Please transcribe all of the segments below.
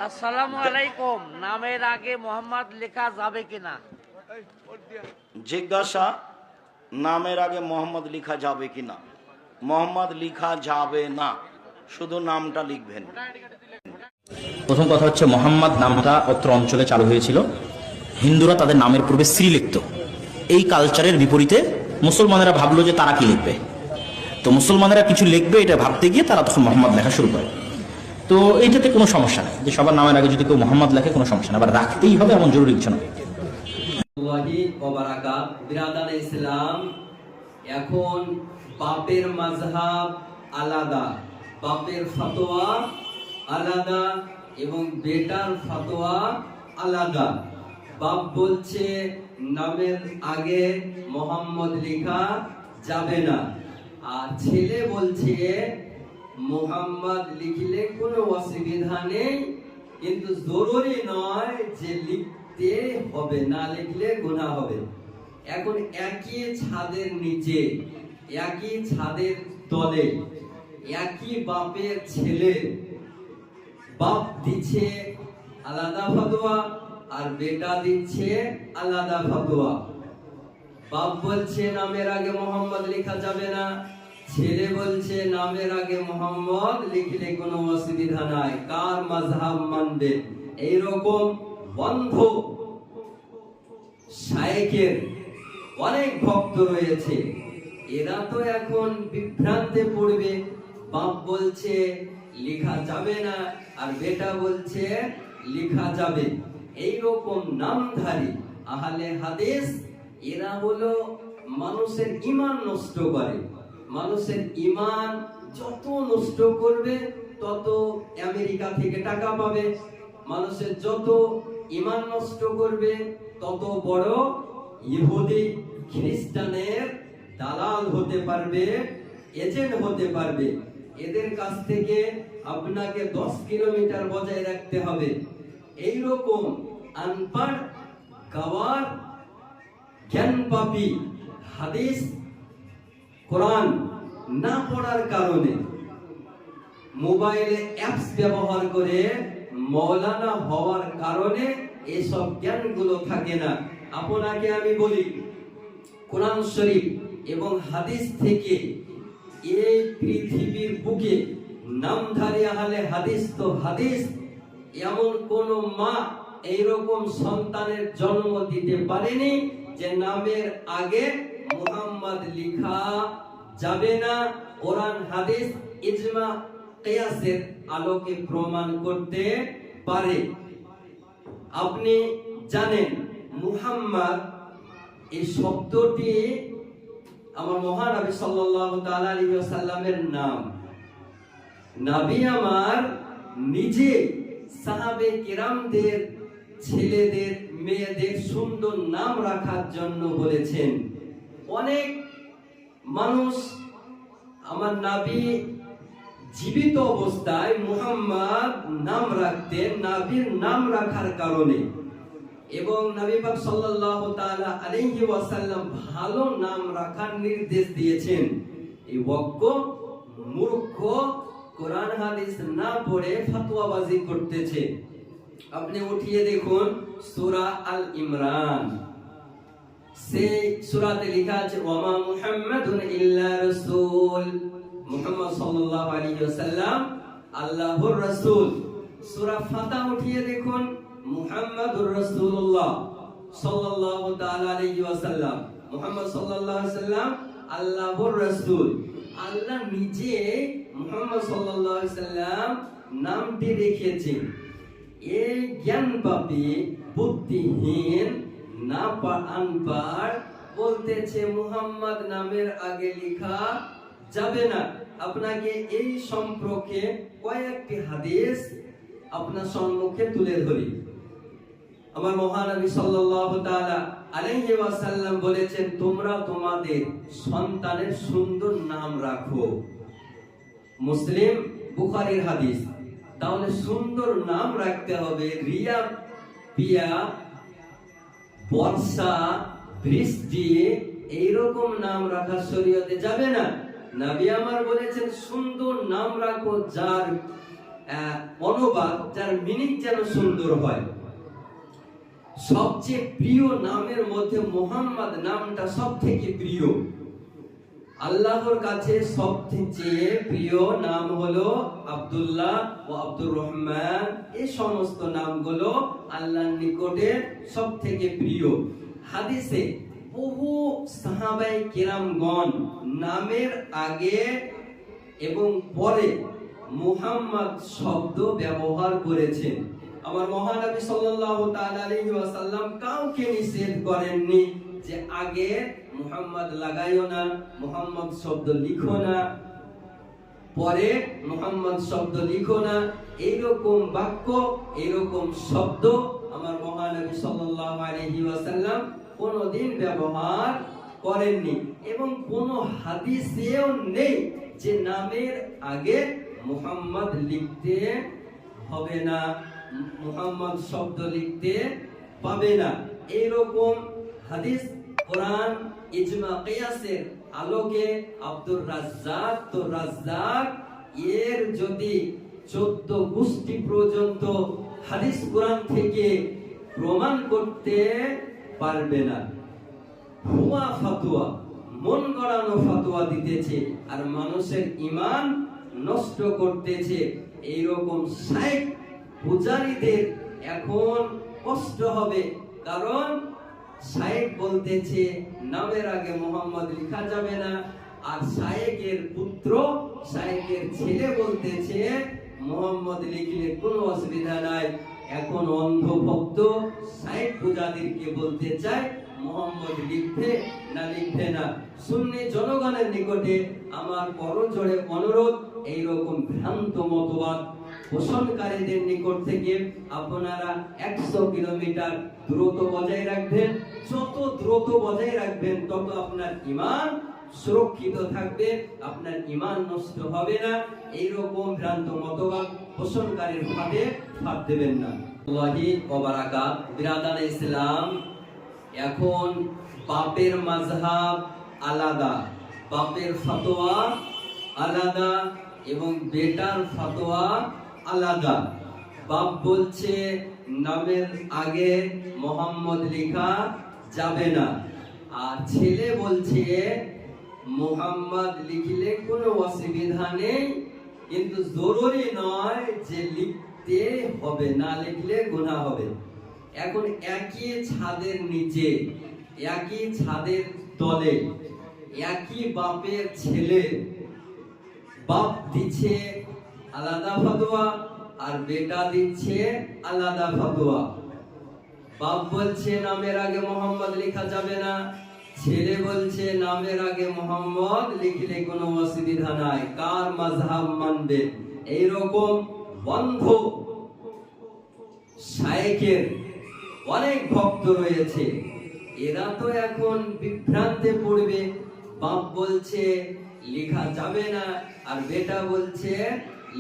আসসালামু আলাইকুম। নামের আগে মোহাম্মদ লেখা যাবে কিনা? জিজ্ঞাসা, নামের আগে মোহাম্মদ লেখা যাবে কিনা? মোহাম্মদ লেখা যাবে না, শুধু নামটা লিখবেন। প্রথম কথা হচ্ছে, মোহাম্মদ নামটা অত্র অঞ্চলে চালু হয়েছিল। হিন্দুরা তাদের নামের পূর্বে শ্রী লিখত। এই কালচারের বিপরীতে মুসলমানেরা ভাবলো যে তারা কি লিখবে, তো মুসলমানেরা কিছু লিখবে এটা ভাবতে গিয়ে তারা তখন মোহাম্মদ লেখা শুরু করে। তো এইটাতে কোনো সমস্যা নেই, যে সবার নামের আগে যদি কেউ মোহাম্মদ লেখে কোনো সমস্যা নেই, আবার রাখতেই হবে এমন জরুরি কিছু না। বিরাদার ইসলাম, এখন বাপের মাযহাব আলাদা, বাপের ফতোয়া আলাদা এবং বেটার ফতোয়া আলাদা। বাপ বলছে নামের আগে মোহাম্মদ লেখা যাবে না, আর ছেলে বলছে মোহাম্মদ লিখলে কোনো অসুবিধা নেই, কিন্তু জরুরি নয় যে লিখতে হবে, না লিখলে গুনাহ হবে। এখন একই ছাদের নিচে, একই ছাদের তলে, একই বাপের ছেলে, বাপ দিচ্ছে আলাদা ফতোয়া আর বেটা দিচ্ছে আলাদা ফতোয়া। বাপ বলছে নামের আগে মোহাম্মদ লেখা যাবে না, ছেলে বলছে নামের আগে মোহাম্মদ লিখলে কোনো অসুবিধা নাই, কার মাযহাব মানবে? এইরকম বন্ধ শায়েখের অনেক ভক্ত রয়েছে, এরা তো এখন বিভ্রান্তে পড়বে। বাপ বলছে লেখা যাবে না আর বেটা বলছে লেখা যাবে। এইরকম নামধারী আহলে হাদিস, এরা হলো মানুষের ঈমান নষ্ট করে। মানুষের ঈমান যত নষ্ট করবে তত আমেরিকা থেকে টাকা পাবে, মানুষের যত ঈমান নষ্ট করবে তত বড় ইহুদি খ্রিস্টানের দালাল হতে পারবে, এজেন্ট হতে পারবে। এদের কাছ থেকে আপনাকে 10 কিলোমিটার বজায় রাখতে হবে। এইরকম আনপড় গওয়ার জ্ঞানপাপী হাদিস কোরআন না পড়ার কারণে মোবাইলে অ্যাপস ব্যবহার করে মৌলানা হওয়ার কারণে এসব জ্ঞানগুলো থাকে না। আপনাকে আমি বলি, কোরআন শরীফ এবং হাদিস থেকে এই পৃথিবীর বুকে নামধারী আহলে হাদিস তো হাদিস, এমন কোন মা এইরকম সন্তানের জন্ম দিতে পারেনি যে নামের আগে মুহাম্মদ লেখা যাবে না। কোরআন হাদিস ইজমা কিয়াসের আলোকে প্রমাণ করতে পারে। আপনি জানেন মুহাম্মদ এই শব্দটি আমার মহানবী সাল্লাল্লাহু তাআলা আলাইহি ওয়াসাল্লামের নাম। নবী আমার নিজে সাহাবে কিরামদের ছেলেদের মেয়েদের সুন্দর নাম রাখার জন্য বলেছেন। অনেক মানুষ আমার নবী জীবিত অবস্থায় মুহাম্মদ নাম রাখতেন নবীর নাম রাখার কারণে, এবং নবী পাক সাল্লাল্লাহু তাআলা আলাইহি ওয়াসাল্লাম ভালো নাম রাখার নির্দেশ দিয়েছেন। এই অজ্ঞ মূর্খ কোরআন হাদিস না পড়ে ফতোয়াবাজি করতেছে। আপনি উঠিয়ে দেখুন সূরা আল ইমরান, সেই সূরাতে লেখা আছে ওয়ামা মুহাম্মাদুন ইল্লা রাসূল, মুহাম্মদ সাল্লাল্লাহু আলাইহি ওয়াসাল্লাম আল্লাহর রাসূল। সূরা ফাতিহা উঠিয়ে দেখুন মুহাম্মাদুর রাসূলুল্লাহ সাল্লাল্লাহু তাআলা আলাইহি ওয়াসাল্লাম, মুহাম্মদ সাল্লাল্লাহু আলাইহি ওয়াসাল্লাম আল্লাহর রাসূল। আল্লাহ নিজে মুহাম্মদ সাল্লাল্লাহু আলাইহি ওয়াসাল্লাম নামটি রেখেছেন। এই জ্ঞানপাপী বুদ্ধিহীন না আনপাড় বলতেছে মুহাম্মদ নামের আগে লেখা যাবে না। আপনাকে এই সম্পর্কে কয়েকটি হাদিস আপনার সম্মুখে তুলে ধরি। আমার মহানবী সাল্লাল্লাহু তাআলা আলাইহি ওয়াসাল্লাম বলেছেন, তোমরা তোমাদের সন্তানের সুন্দর নাম রাখো। মুসলিম বুখারীর হাদিস। তাহলে সুন্দর নাম রাখতে হবে। রিয়া, পিয়া, বর্ষা, বৃষ্টি এইরকম নাম রাখা শরীয়তে যাবে না। নবী আমার বলেছেন সুন্দর নাম রাখো, যার অনুবাদ, যার মিনিং যেন সুন্দর হয়। সবচেয়ে প্রিয় নামের মধ্যে মুহাম্মদ নামটা সব থেকে প্রিয়। আল্লাহর কাছে সবচেয়ে প্রিয় নাম হলো আব্দুল্লাহ ও আব্দুর রহমান। এই সমস্ত নামগুলো আল্লাহর নিকটে সব থেকে প্রিয়। হাদিসে বহু সাহাবায়ে কেরামগণ নামের আগে এবং পরে মুহাম্মদ শব্দ ব্যবহার করেছেন। আমার মহানবী সাল্লাল্লাহু তাআলা আলাইহি ওয়াসাল্লাম কাউকে নিষেধ করেননি যে আগে মুহাম্মদ লাগাইও না, মুহাম্মদ শব্দ লিখো না, পরে মুহাম্মদ শব্দ লিখো না। এইরকম বাক্য, এইরকম শব্দ আমার মহানবী সাল্লাল্লাহু আলাইহি ওয়াসাল্লাম কোনদিন ব্যবহার করেননি, এবং কোন হাদিসেও নেই যে নামের আগে মুহাম্মদ লিখতে হবে না, মুহাম্মদ শব্দ লিখতে পাবে না। এইরকম হাদিস, কোরআন, ইজমা, কিয়াসের আলোকে আব্দুর রাজ্জাক তো রাজ্জাক এর যদি 14 গোষ্ঠী পর্যন্ত হাদিস কোরআন থেকে প্রমাণ করতে পারবে না। হুয়া ফাতোয়া, মন গড়ানো ফাতোয়া দিতেছে আর মানুষের ঈমান নষ্ট করতেছে। এইরকম শাইখ পূজারীদের এখন কষ্ট হবে, কারণ শাইখ বলতেছে নামের আগে মুহাম্মদ লেখা যাবে না, আর শাইখের পুত্র, শাইখের ছেলে বলতেছে মুহাম্মদ লিখলে কোনো অসুবিধা নাই। এখন অন্ধ ভক্ত শাইখ পূজারীকে বলতে চায় মুহাম্মদ লিখবে না লিখবে না। সুন্নি জনগণের নিকটে আমার করজোড়ে অনুরোধ, এইরকম ভ্রান্ত মতবাদ পোষণকারীদের নিকট থেকে আপনারা 100 কিলোমিটার দূরত্ব বজায় রাখবেন। যত দ্রুত বজায় রাখবেন তত আপনার ঈমান সুরক্ষিত থাকবে, আপনার ঈমান নষ্ট হবে না। এইরকম ভ্রান্ত মতবাদ পোষণকারীর ফাঁদে হাত দেবেন না। আল্লাহি ওয়া বারাকাত। বিরাদার ইসলাম, এখন বাপের মাযহাব আলাদা, বাপের ফতোয়া আলাদা এবং বেটার ফতোয়া আলাদা। বাপ বলছে নামের আগে মুহাম্মদ লেখা যাবে না, আর ছেলে বলছে মুহাম্মদ লিখলে কোনো অসুবিধা নেই, কিন্তু জরুরি নয় যে লিখতে হবে, না লিখলে গুনাহ হবে। এখন একই ছাদের নিচে, একই ছাদের তলে, একই বাপের ছেলে, বাপ দিচ্ছে আলাদা ফতোয়া আর বেটা দিচ্ছে আলাদা ফতোয়া। বাপ বলছে নামের আগে মুহাম্মদ লেখা যাবে না, ছেলে বলছে নামের আগে মুহাম্মদ লিখলে কোনো অসুবিধা নাই। কার মাযহাব মানবে? এইরকম বন্ধ শাইখের অনেক ভক্ত রয়েছে, এরা তো এখন বিভ্রান্তে পড়বে। বাপ বলছে লেখা যাবে না আর বেটা বলছে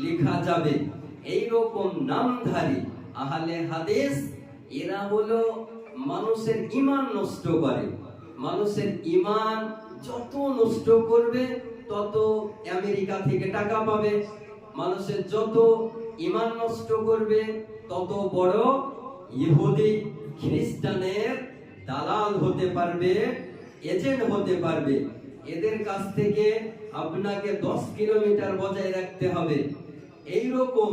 লেখা যাবে। এইরকম নামধারী আহলে হাদিস, এরা হলো মানুষের ঈমান নষ্ট করে। মানুষের ঈমান যত নষ্ট করবে তত আমেরিকা থেকে টাকা পাবে, মানুষের যত ঈমান নষ্ট করবে তত বড় ইহুদি খ্রিস্টানের দালাল হতে পারবে, এজেন্ট হতে পারবে। এদের কাছ থেকে আপনাকে 10 কিলোমিটার বজায় রাখতে হবে। এইরকম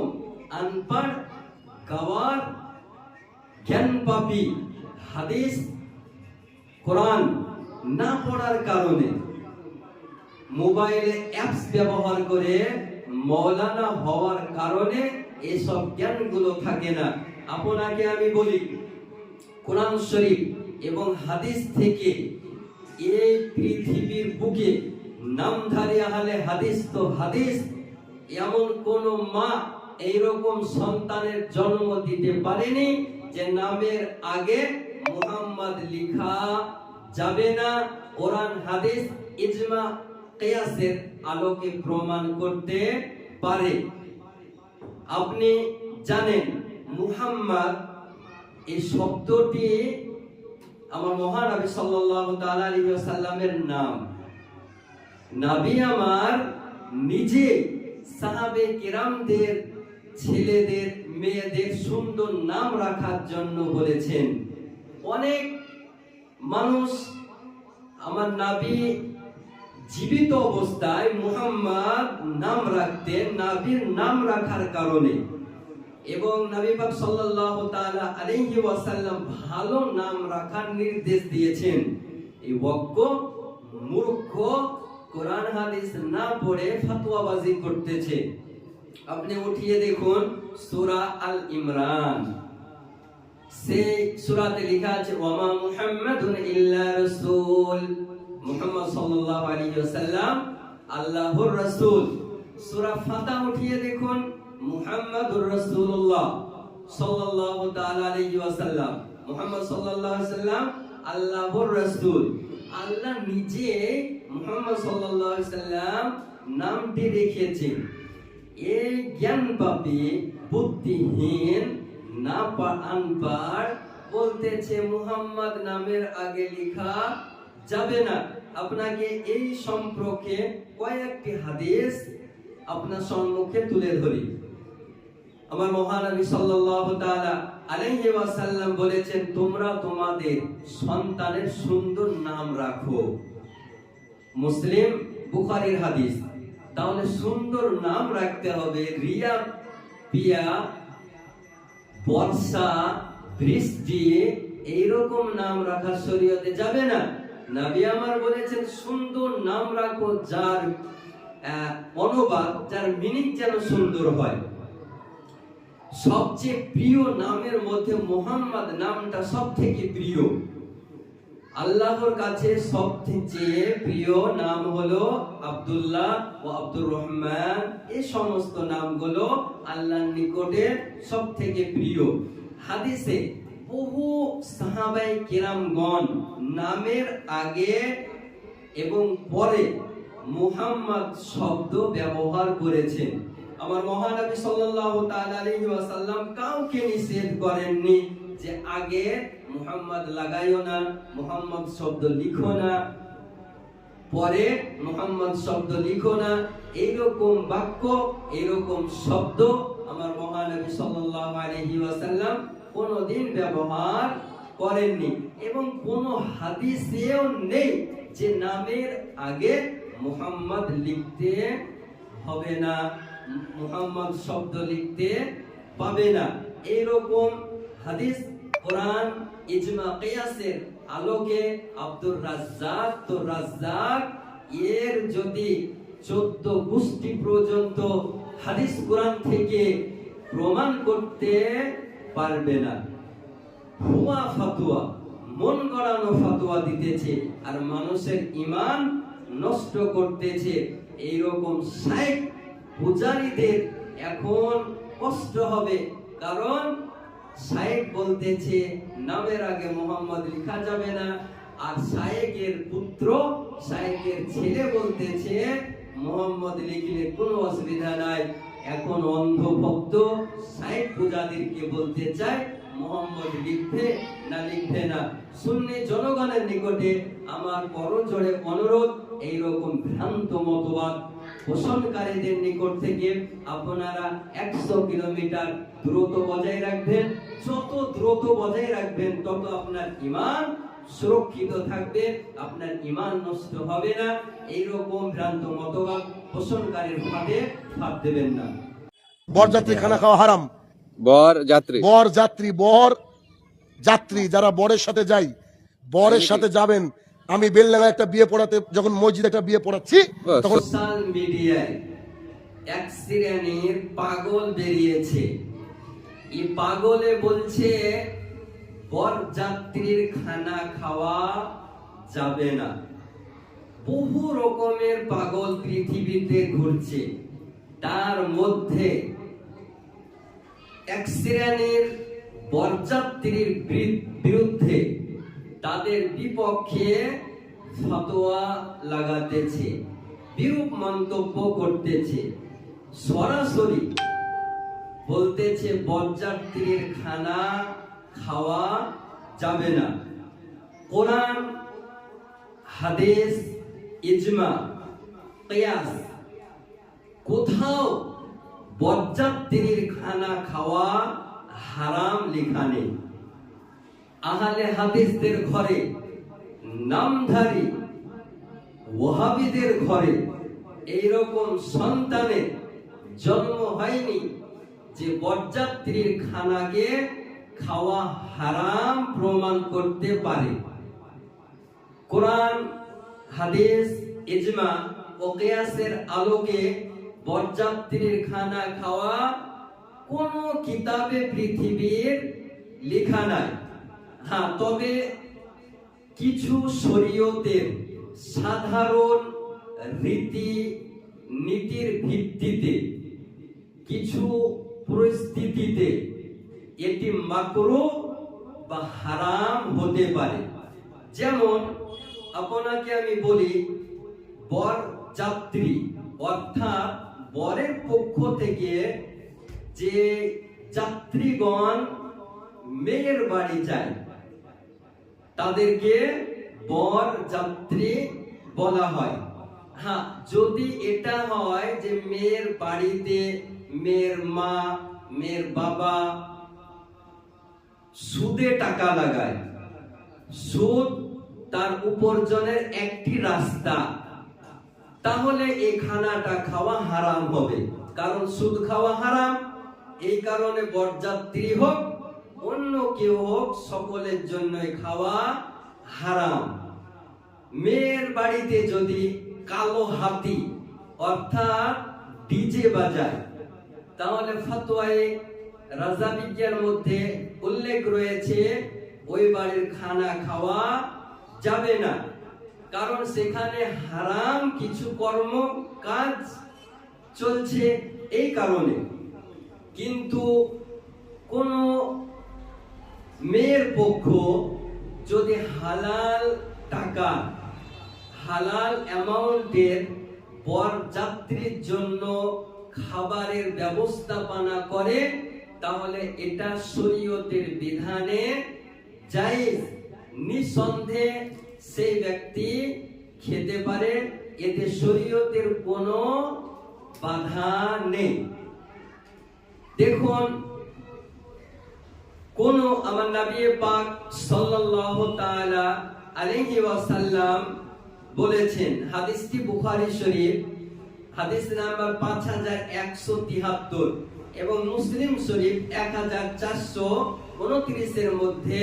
আনপড় গওয়ার জ্ঞানপাপী হাদিস কোরআন না পড়ার কারণে মোবাইলে অ্যাপস ব্যবহার করে মৌলানা হওয়ার কারণে এসব জ্ঞানগুলো থাকে না। আপনাকে আমি বলি, কোরআন শরীফ এবং হাদিস থেকে এই পৃথিবীর বুকে নামধারী আহলে হাদিস তো হাদিস, এমন কোন মা এইরকম সন্তানের জন্ম দিতে পারেনি যে নামের আগে মুহাম্মদ লেখা যাবে না। কোরআন, হাদিস, ইজমা, কিয়াসের আলোকে প্রমাণ করতে পারে। আপনি জানেন মুহাম্মদ এই শব্দটি আমার মহানবী সাল্লাল্লাহু তাআলা আলাইহি ওয়াসাল্লামের নাম। নবী আমার নিজে সাহাবে কিরামদের ছেলেদের মেয়েদের সুন্দর নাম রাখার জন্য বলেছেন। অনেক মানুষ আমার নবী জীবিত অবস্থায় মুহাম্মদ নাম রাখতেন নবীর নাম রাখার কারণে, এবং নবী পাক সাল্লাল্লাহু তাআলা আলাইহি ওয়াসাল্লাম ভালো নাম রাখার নির্দেশ দিয়েছেন। এই অজ্ঞ মূর্খ কোরআন হাদিস না পড়ে ফতোয়াবাজি করতেছে। আপনি উঠিয়ে দেখুন সূরা আল ইমরান, সেই সূরাতে লেখা আছে ওয়ামা মুহাম্মাদুন ইল্লা রাসূল, মুহাম্মদ সাল্লাল্লাহু আলাইহি ওয়াসাল্লাম আল্লাহর রাসূল। সূরা ফাতিহা উঠিয়ে দেখুন মুহাম্মাদুর রাসূলুল্লাহ সাল্লাল্লাহু তাআলা আলাইহি ওয়াসাল্লাম, মুহাম্মদ সাল্লাল্লাহু আলাইহি ওয়াসাল্লাম আল্লাহর রাসূল। আল্লাহ নিজে মুহাম্মদ সাল্লাল্লাহু আলাইহি ওয়াসাল্লাম নামটি রেখেছেন। এই জ্ঞান পাপী বুদ্ধিহীন না আনপাড় বলতেছে মুহাম্মদ নামের আগে লেখা যাবে না। আপনাকে এই সম্পর্কে কয়েকটি হাদিস আপনার সম্মুখে তুলে ধরি। আমার মহানবী সাল্লাল্লাহু তাআলা আলাইহি ওয়াসাল্লাম বলেছেন, তোমরা তোমাদের সন্তানের সুন্দর নাম রাখো। মুসলিম বুখারীর হাদিস। তাহলে সুন্দর নাম রাখতে হবে। রিয়া, পিয়া, বর্ষা, বৃষ্টি এইরকম নাম রাখা শরীয়তে যাবে না। নবী আমার বলেছেন সুন্দর নাম রাখো যার অনুবাদ, যার মিনিং যেন সুন্দর হয়। সবচেয়ে প্রিয় নামের মধ্যে মুহাম্মদ নামটা সবথেকে প্রিয়। আল্লাহর কাছে সবচেয়ে প্রিয় নাম হলো আব্দুল্লাহ ও আব্দুর রহমান। এই সমস্ত নামগুলো আল্লাহর নিকটে সবথেকে প্রিয়। হাদিসে বহু সাহাবায়ে কেরামগণ নামের আগে এবং পরে মুহাম্মদ শব্দ ব্যবহার করেছেন। আমার মহানবী সাল্লাল্লাহু তাআলা আলাইহি ওয়াসাল্লাম কাউকে নিষেধ করেননি যে আগে মুহাম্মদ লাগাইও না, মুহাম্মদ শব্দ লিখো না, পরে মুহাম্মদ শব্দ লিখো না। এইরকম বাক্য, এইরকম শব্দ আমার মহানবী সাল্লাল্লাহু আলাইহি ওয়াসাল্লাম কোনদিন ব্যবহার করেননি, এবং কোন হাদিসেও নেই যে নামের আগে মুহাম্মদ লিখতে হবে না, মুহাম্মদ শব্দ লিখতে পাবে না। এইরকম হাদিস, কোরআন, ইজমা, কিয়াসের আলোকে আব্দুর রাজ্জাক তো রাজ্জাক এর যদি 14 গোষ্ঠী পর্যন্ত হাদিস কোরআন থেকে প্রমাণ করতে পারবে না। হুয়া ফতোয়া, মন গড়ানো ফতোয়া দিতেছে আর মানুষের ঈমান নষ্ট করতেছে। এইরকম শাইখ পূজারীদের এখন কষ্ট হবে, কারণ শাইখ বলতেছে নামের আগে মুহাম্মদ লেখা যাবে না, আর শাইখের পুত্র, শাইখের ছেলে বলতেছে মুহাম্মদ লিখলে কোনো অসুবিধা নাই। এখন অন্ধ ভক্ত শাইখ পূজারীকে বলতে চায় মুহাম্মদ লিখবে না লিখবে না। সুন্নি জনগণের নিকটে আমার করজোড়ে অনুরোধ, এইরকম ভ্রান্ত মতবাদ পোষণকারীদের নিকট থেকে আপনারা 100 কিলোমিটার দূরত্ব বজায় রাখবেন। যত দ্রুত বজায় রাখবেন তত আপনার ঈমান সুরক্ষিত থাকবে, আপনার ঈমান নষ্ট হবে না। এইরকম ভ্রান্ত মতবাদ পোষণকারীর ফাঁদে ফাঁদ দেবেন না। বরযাত্রী খানা খাওয়া হারাম। বর যাত্রী যারা বরের সাথে যাই, বরের সাথে যাবেন। আমি বেলডাঙ্গা একটা বিয়ে পড়াতে, যখন মসজিদে একটা বিয়ে পড়াচ্ছি, তখন সোশ্যাল মিডিয়ায় এক শ্রেণীর পাগল বেরিয়েছে। এই পাগলে বলছে বরযাত্রীর খানা খাওয়া যাবে না। বহু রকমের পাগল পৃথিবীতে ঘুরছে, তার মধ্যে এক শ্রেণীর বরযাত্রীর বিরুদ্ধে, তাদের বিপক্ষে ফতোয়া লাগাতেছে, বিরূপ মন্তব্য করতেছে, সরাসরি বলতেছে বরযাত্রীর খানা খাওয়া যাবে না। কোরআন, হাদিস, ইজমা, কিয়াস কোথাও বরযাত্রীর খানা খাওয়া হারাম লেখা নেই। আহলে হাদিসদের ঘরে, নামধারী ওয়াহাবিদের ঘরে এইরকম সন্তানের জন্ম হয়নি যে বরযাত্রীর খানাকে খাওয়া হারাম প্রমাণ করতে পারে। কোরআন, হাদিস, ইজমা ও কিয়াসের আলোকে বরযাত্রীর খানা খাওয়া কোন কিতাবে পৃথিবীর লেখা নাই। হ্যাঁ, তবে কিছু শরীয়তের সাধারণ রীতি নীতির ভিত্তিতে কিছু পরিস্থিতিতে এটি মাকরুহ বা হারাম হতে পারে। যেমন আপনাকে আমি বলি, বরযাত্রী অর্থাৎ বরের পক্ষ থেকে যে যাত্রীগণ মেয়ের বাড়ি যায় তাদেরকে বরযাত্রী বলা হয়। হ্যাঁ, যদি এটা হয় যে মেয়ের বাড়িতে মেয়ের মা, মেয়ের বাবা সুদে টাকা লাগায়, সুদ তার উপার্জনের একটি রাস্তা, তাহলে এই খানাটা খাওয়া হারাম হবে। কারণ সুদ খাওয়া হারাম, এই কারণে বরযাত্রী হোক অন্য কেউ হোক সকলের জন্য খাওয়া হারাম। মেয়ের বাড়িতে যদি কালো হাতি অর্থাৎ ডিজে বাজায়, তাহলে ফতোয়ায়ে রাজাবিজ্ঞার মধ্যে উল্লেখ রয়েছে ওই বাড়ির খানা খাওয়া যাবে না, কারণ সেখানে হারাম কিছু কর্ম কাজ চলছে এই কারণে। কিন্তু কোন মেয়ের পক্ষ যদি হালাল টাকা, হালাল অ্যামাউন্টের বরযাত্রীর জন্য খাবারের ব্যবস্থাপনা করে, তাহলে এটা শরীয়তের বিধানে জায়েজ, নিঃসন্দেহে সেই ব্যক্তি খেতে পারে, এতে শরীয়তের কোনো বাধা নেই। দেখুন, কোন আমার নবী পাক সাল্লাল্লাহু তাআলা আলাইহি ওয়াসাল্লাম বলেছেন, হাদিসটি বুখারী শরীফ হাদিস নাম্বার 5173 এবং মুসলিম শরীফ 1429 এর মধ্যে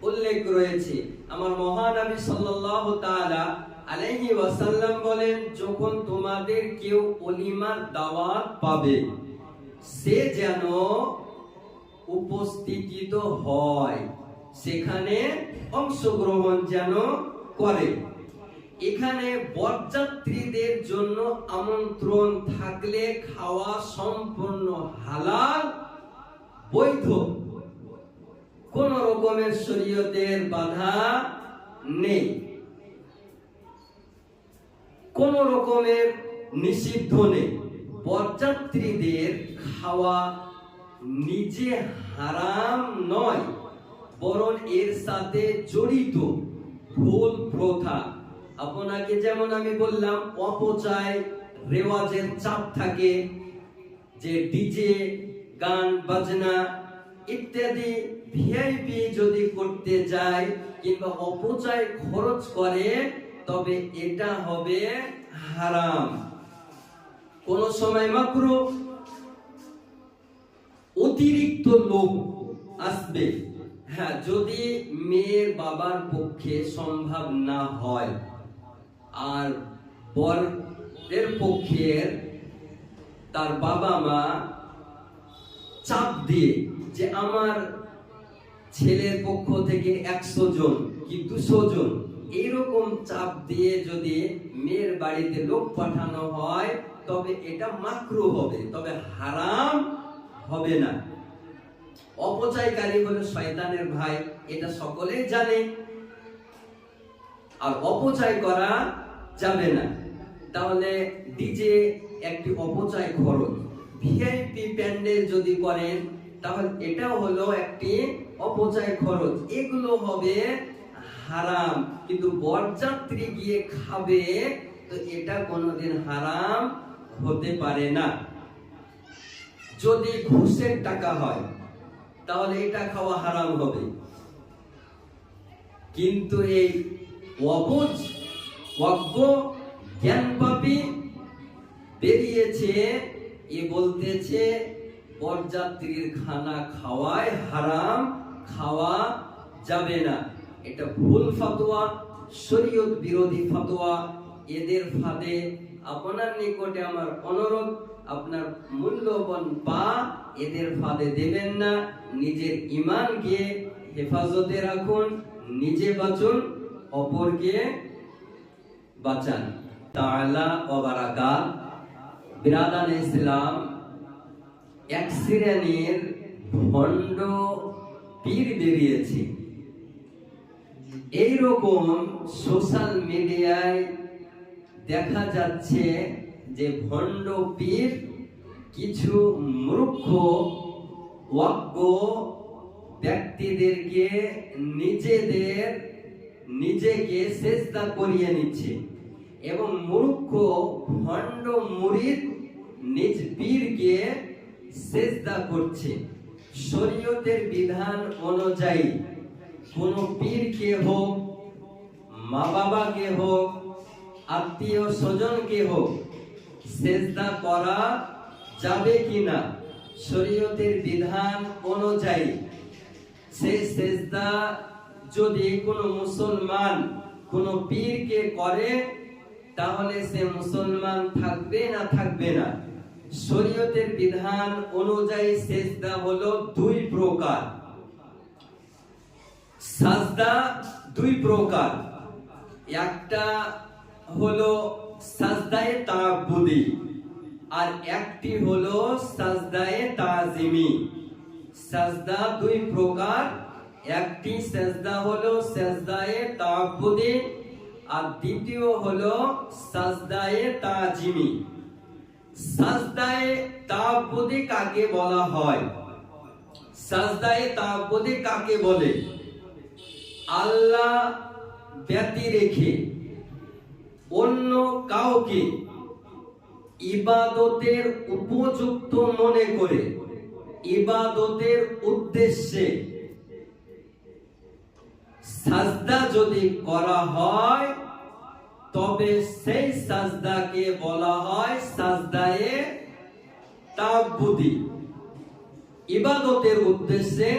উল্লেখ রয়েছে। আমার মহানবী সাল্লাল্লাহু তাআলা আলাইহি ওয়াসাল্লাম বলেন, যখন তোমাদের কেউ ওলিমার দাওয়াত পাবে সে যেন উপস্থিত হয়, সেখানে অংশগ্রহণ যেন করে। এখানে বরযাত্রীদের জন্য আমন্ত্রণ থাকলে খাওয়া সম্পূর্ণ হালাল, বৈধ, কোন রকমের শরীয়তের বাধা নেই, কোন রকমের নিষিদ্ধ নেই। বরযাত্রীদের খাওয়া নিজে হারাম নয়, বরং এর সাথে জড়িত ভুল প্রথা। আপনাকে যেমন আমি বললাম, অপচয় রেওয়াজের চাপ থাকে, যে ডিজে গান বাজনা ইত্যাদি ভিআইপি যদি করতে যায় কিংবা অপচয় খরচ করে, তবে এটা হবে হারাম। কোন সময় মাকরুহ, অতিরিক্ত লোক আসবে, হ্যাঁ, যদি মেয়ের বাবার পক্ষে সম্ভব না হয় আর বরের পক্ষের তার বাবা মা চাপ দিয়ে যে আমার ছেলের পক্ষ থেকে 100 জন কি 200 জন এইরকম চাপ দিয়ে যদি মেয়ের বাড়িতে লোক পাঠানো হয়, তবে এটা মাকরুহ হবে, তবে হারাম হবে না। অপচয়কারী হলো শয়তানের ভাই, এটা সকলেই জানে, আর অপচয় করা যাবে না। তাহলে ডিজে একটি অপচয় খরচ, ভিআইপি প্যান্ডেল যদি করেন তাহলে এটাও হলো একটি অপচয় খরচ, এগুলো হবে হারাম। কিন্তু বরযাত্রী গিয়ে খাবে, তো এটা কোনোদিন হারাম হতে পারে না। যদি ঘুষের টাকা হয় তাহলে এটা খাওয়া হারাম হবে। কিন্তু এই অবুঝ অজ্ঞ জ্ঞান পাপী বেরিয়েছে, এ বলতেছে বরযাত্রীর খানা খাওয়ায় হারাম, খাওয়া যাবে না। এটা ভুল ফতোয়া, শরীয়ত বিরোধী ফতোয়া। এদের ফাঁদে আপনার নিকটে আমার অনুরোধ, আপনার মূল্যবান পা এদের ফাঁদে দেবেন না। নিজের ঈমানকে হেফাজতে রাখুন, নিজে বাঁচুন, অপরকে বাঁচান। তাআলা ওয়া বারাকাত। বিরাদান ইসলাম, এক শ্রেণীর ভণ্ড পীর বেরিয়েছে। এইরকম সোশ্যাল মিডিয়ায় দেখা যাচ্ছে যে ভণ্ড পীর কিছু মূর্খ অজ্ঞ ব্যক্তিদেরকে নিজেকে সেজদা করিয়ে নিচ্ছে এবং মূর্খ ভণ্ড মুরিদ নিজ পীরকে সেজদা করছে। শরীয়তের বিধান অনুযায়ী কোন পীরকে হোক, মা বাবাকে হোক, আত্মীয় স্বজনকে হোক সেজদা করা যাবে কিনা শরীয়তের বিধান অনুযায়ী সেই সেজদা যদি কোনো মুসলমান কোন পীরকে করে তাহলে সে মুসলমান থাকবে না থাকবে না। শরীয়তের বিধান অনুযায়ী সেজদা হলো দুই প্রকার। সাজদা দুই প্রকার, একটা হলো সাজদায়ে তাআব্বুদি আর একটি হলো সাজদায়ে তাজিমি। সাজদা দুই প্রকার, একটি সাজদা হলো সাজদায়ে তাআব্বুদি আর দ্বিতীয় হলো সাজদায়ে তাজিমি। সাজদায়ে তাআব্বুদি কাকে বলা হয়? সাজদায়ে তাআব্বুদি কাকে বলে? আল্লাহ ব্যতি রেখে অন্য কাউকে ইবাদতের উপযুক্ত মনে করে ইবাদতের উদ্দেশ্যে সাজদা যদি করা হয় তবে সেই সাজদাকে বলা হয় সাজদায়ে তাআব্বুদি। ইবাদতের উদ্দেশ্যে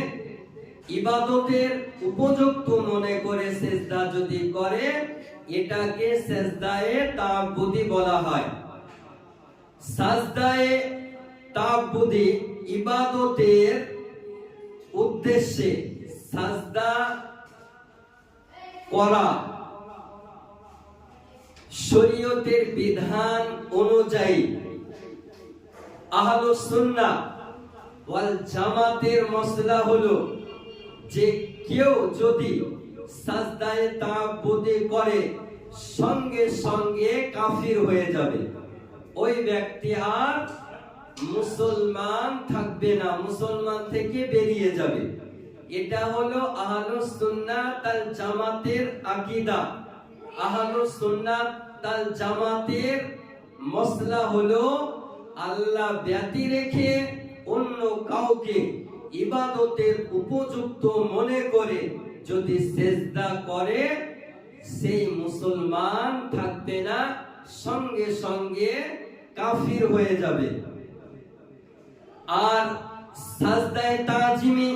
ইবাদতের উপযুক্ত মনে করে সেজদা যদি করে এটাকে সেজদায়ে তাআব্বুদি বলা হয়। সাজদায়ে তাআব্বুদি ইবাদতের উদ্দেশ্যে সাজদা করা শরীয়তের বিধান অনুযায়ী আহলুস সুন্নাহ ওয়াল জামাতের মাসলা হলো যে কেউ যদি সাজদায়ে তাআব্বুদি করে সঙ্গে সঙ্গে কাফির হয়ে যাবে, ওই ব্যক্তি আর মুসলমান থাকবে না, মুসলমান থেকে বেরিয়ে যাবে। এটা হলো আহলুস সুন্নাহ ওয়াল জামাতের আকীদা। আহলুস সুন্নাহ ওয়াল জামাতের মাসলা হলো আল্লাহ ব্যতি রেখে অন্য কাউকে ইবাদতের উপযুক্ত মনে করে যদি সেজদা করে সেই মুসলমান থাকবে না, সঙ্গে সঙ্গে কাফির হয়ে যাবে। আর সাজদায়ে তাজিমি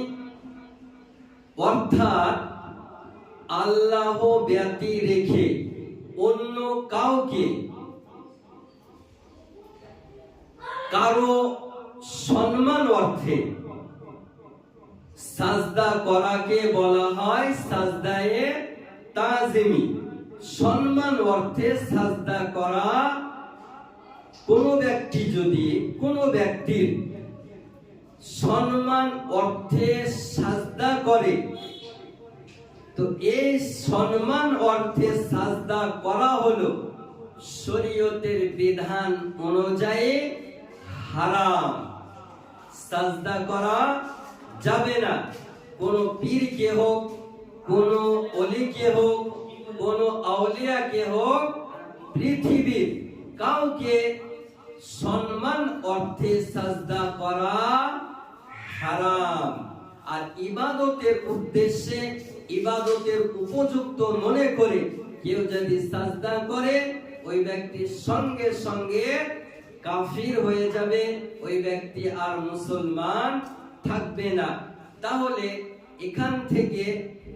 অর্থাৎ আল্লাহ ব্যতি রেখে অন্য কাউকে কারো সম্মান অর্থে সাজদা করাকে বলা হয় সাজদায়ে তাজিমি। সম্মান অর্থে সাজদা করা, কোন ব্যক্তি যদি কোন ব্যক্তির সম্মান অর্থে সাজদা করে তো এই সম্মান অর্থে সাজদা করা হলো শরীয়তের বিধান অনুযায়ী হারাম। সাজদা করা যাবে না। কোন পীরকে হোক, কোন ওলিকে হোক, কোন আউলিয়াকে হোক, পৃথিবীর কাউকে সম্মান অর্থে সাজদা করা হারাম। আর ইবাদতের উদ্দেশ্যে, ইবাদতের উপযুক্ত মনে করে কেউ যদি সাজদা করে, ওই ব্যক্তি সঙ্গে সঙ্গে কাফির হয়ে যাবে, ওই ব্যক্তি আর মুসলমান থাকবে না। তাহলে এখান থেকে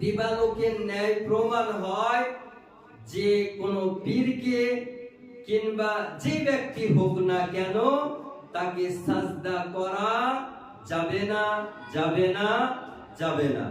দিবালোকের ন্যায় প্রমাণ হয় যে কোনো পীরকে কিংবা যে ব্যক্তি হোক না কেন, তাকে সাজদা করা যাবে না, যাবে না, যাবে না।